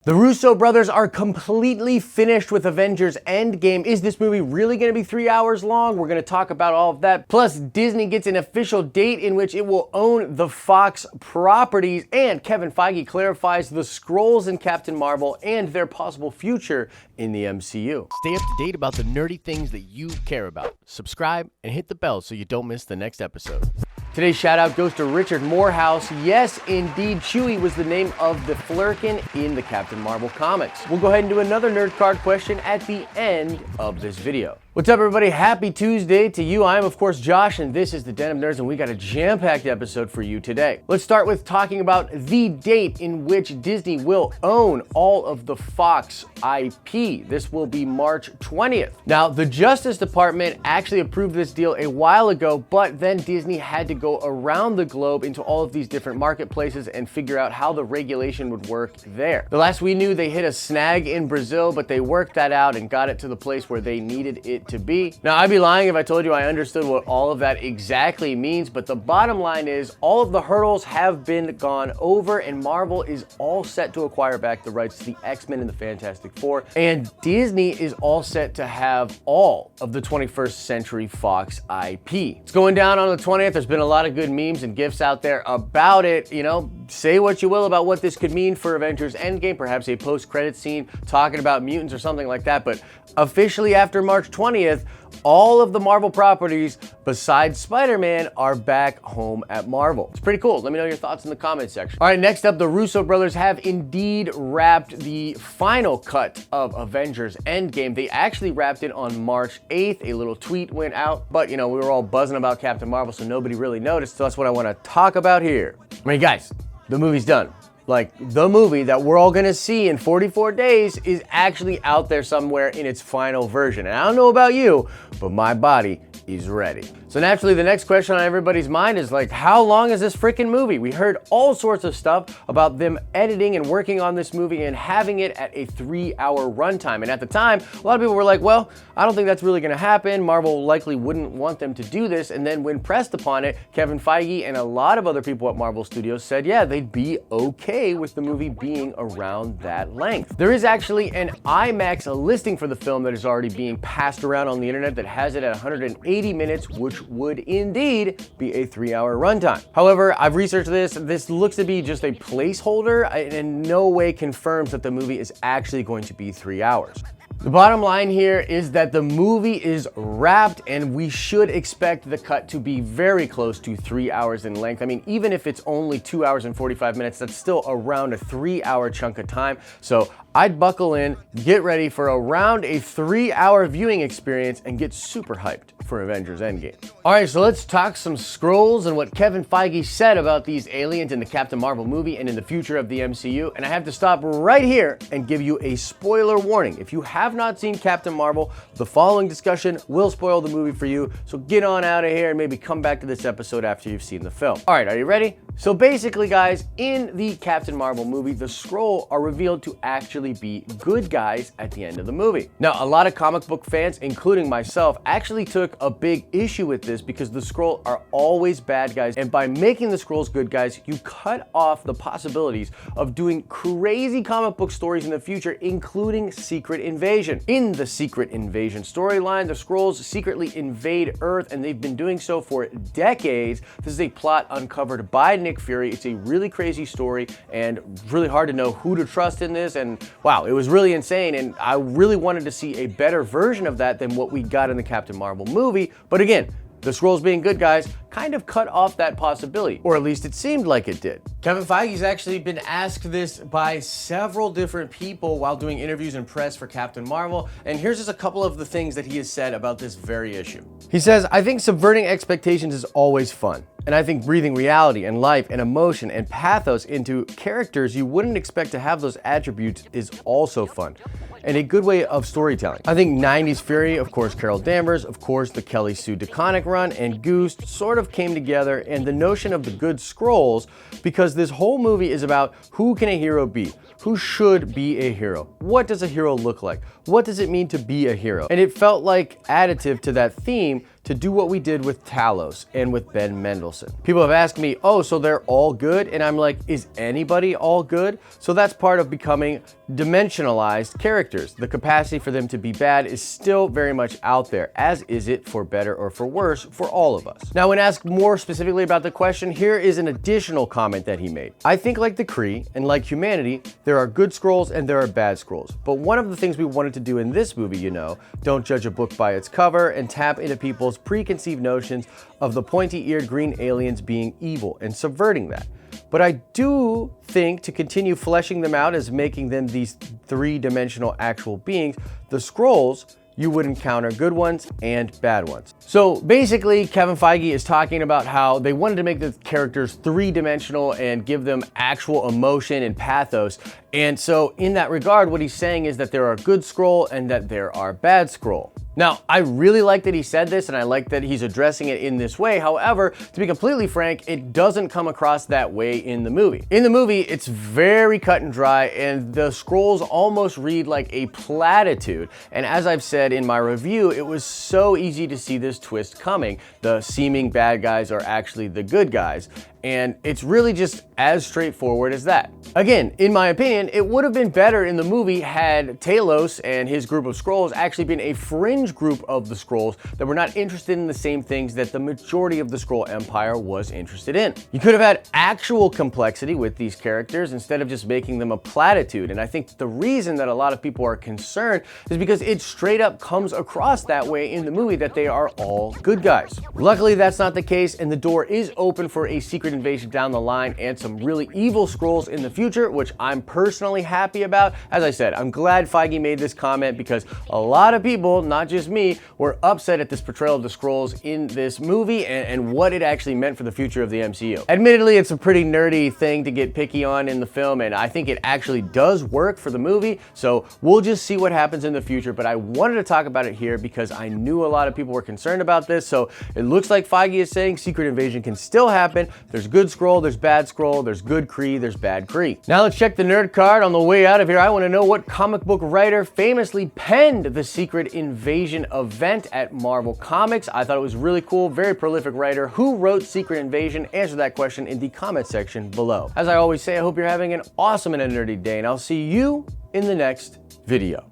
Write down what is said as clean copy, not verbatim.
The Russo brothers are completely finished with Avengers Endgame. Is this movie really going to be 3 hours long? We're going to talk about all of that. Plus, Disney gets an official date in which it will own the Fox properties, and Kevin Feige clarifies the Skrulls in Captain Marvel and their possible future in the MCU. Stay up to date about the nerdy things that you care about. Subscribe and hit the bell so you don't miss the next episode. Today's shout out goes to Richard Morehouse. Yes, indeed, Chewie was the name of the Flurkin in the Captain Marvel comics. We'll go ahead and do another nerd card question at the end of this video. What's up, everybody? Happy Tuesday to you. I am, of course, Josh, and this is the Den of Nerds, and we got a jam-packed episode for you today. Let's start with talking about the date in which Disney will own all of the Fox IP. This will be March 20th. Now, the Justice Department actually approved this deal a while ago, but then Disney had to go around the globe into all of these different marketplaces and figure out how the regulation would work there. The last we knew, they hit a snag in Brazil, but they worked that out and got it to the place where they needed it to be. Now, I'd be lying if I told you I understood what all of that exactly means, but the bottom line is all of the hurdles have been gone over, and Marvel is all set to acquire back the rights to the X-Men and the Fantastic Four, and Disney is all set to have all of the 21st Century Fox IP. It's going down on the 20th. There's been a lot of good memes and GIFs out there about it. You know, say what you will about what this could mean for Avengers Endgame, perhaps a post-credit scene talking about mutants or something like that, but officially after March 20th, all of the Marvel properties besides Spider-Man are back home at Marvel. It's pretty cool. Let me know your thoughts in the comment section. All right, next up, the Russo brothers have indeed wrapped the final cut of Avengers Endgame. They actually wrapped it on March 8th. A little tweet went out, but you know, we were all buzzing about Captain Marvel, so nobody really noticed. So that's what I want to talk about here. I mean, guys, the movie's done. Like, the movie that we're all gonna see in 44 days is actually out there somewhere in its final version. And I don't know about you, but my body is ready. So naturally, the next question on everybody's mind is like, how long is this freaking movie? We heard all sorts of stuff about them editing and working on this movie and having it at a 3-hour runtime. And at the time, a lot of people were like, well, I don't think that's really gonna happen. Marvel likely wouldn't want them to do this. And then when pressed upon it, Kevin Feige and a lot of other people at Marvel Studios said, yeah, they'd be okay with the movie being around that length. There is actually an IMAX listing for the film that is already being passed around on the internet that has it at 180 minutes, which would indeed be a 3-hour runtime. However, I've researched this. This looks to be just a placeholder and in no way confirms that the movie is actually going to be 3 hours. The bottom line here is that the movie is wrapped and we should expect the cut to be very close to 3 hours in length. I mean, even if it's only 2 hours and 45 minutes, that's still around a 3-hour chunk of time. So I'd buckle in, get ready for around a 3-hour viewing experience and get super hyped for Avengers Endgame. All right, so let's talk some Skrulls and what Kevin Feige said about these aliens in the Captain Marvel movie and in the future of the MCU. And I have to stop right here and give you a spoiler warning. If you have not seen Captain Marvel, the following discussion will spoil the movie for you. So get on out of here and maybe come back to this episode after you've seen the film. All right, are you ready? So basically, guys, in the Captain Marvel movie, the Skrull are revealed to actually be good guys at the end of the movie. Now, a lot of comic book fans, including myself, actually took a big issue with this because the Skrull are always bad guys, and by making the Skrulls good guys, you cut off the possibilities of doing crazy comic book stories in the future, including Secret Invasion. In the Secret Invasion storyline, the Skrulls secretly invade Earth, and they've been doing so for decades. This is a plot uncovered by Nick Fury. It's a really crazy story and really hard to know who to trust in this, and wow, it was really insane, and I really wanted to see a better version of that than what we got in the Captain Marvel movie. But again, the Skrulls being good guys kind of cut off that possibility, or at least it seemed like it did. Kevin Feige's actually been asked this by several different people while doing interviews and press for Captain Marvel, and here's just a couple of the things that he has said about this very issue. He says, I think subverting expectations is always fun, and I think breathing reality and life and emotion and pathos into characters you wouldn't expect to have those attributes is also fun, and a good way of storytelling. I think 90s Fury, of course Carol Danvers, of course the Kelly Sue DeConnick run, and Goose sort of came together, and the notion of the good Skrulls, because this whole movie is about who can a hero be? Who should be a hero? What does a hero look like? What does it mean to be a hero? And it felt like additive to that theme to to do what we did with Talos and with Ben Mendelsohn. People have asked me, oh, so they're all good? And I'm like, is anybody all good? So that's part of becoming dimensionalized characters. The capacity for them to be bad is still very much out there, as is it, for better or for worse, for all of us. Now, when asked more specifically about the question, here is an additional comment that he made. I think like the Kree and like humanity, there are good Skrulls and there are bad Skrulls. But one of the things we wanted to do in this movie, you know, don't judge a book by its cover and tap into people's preconceived notions of the pointy-eared green aliens being evil and subverting that. But I do think to continue fleshing them out as making them these three-dimensional actual beings, the Skrulls, you would encounter good ones and bad ones. So basically, Kevin Feige is talking about how they wanted to make the characters three-dimensional and give them actual emotion and pathos. And so in that regard, what he's saying is that there are good Skrull and that there are bad Skrull. Now, I really like that he said this, and I like that he's addressing it in this way. However, to be completely frank, it doesn't come across that way in the movie. In the movie, it's very cut and dry, and the Skrulls almost read like a platitude. And as I've said in my review, it was so easy to see this twist coming. The seeming bad guys are actually the good guys. And it's really just as straightforward as that. Again, in my opinion, it would have been better in the movie had Talos and his group of Skrulls actually been a fringe group of the Skrulls that were not interested in the same things that the majority of the Skrull Empire was interested in. You could have had actual complexity with these characters instead of just making them a platitude. And I think the reason that a lot of people are concerned is because it straight up comes across that way in the movie that they are all good guys. Luckily, that's not the case, and the door is open for a secret invasion down the line and some really evil Skrulls in the future, which I'm personally happy about. As I said, I'm glad Feige made this comment because a lot of people, not just me, were upset at this portrayal of the Skrulls in this movie and what it actually meant for the future of the MCU. Admittedly, it's a pretty nerdy thing to get picky on in the film, and I think it actually does work for the movie, so we'll just see what happens in the future, but I wanted to talk about it here because I knew a lot of people were concerned about this, so it looks like Feige is saying secret invasion can still happen. There's good Skrull, there's bad Skrull, there's good Kree, there's bad Kree. Now let's check the nerd card. On the way out of here, I want to know what comic book writer famously penned the secret invasion event at Marvel Comics. I thought it was really cool, very prolific writer. Who wrote Secret Invasion? Answer that question in the comment section below. As I always say, I hope you're having an awesome and a nerdy day, and I'll see you in the next video.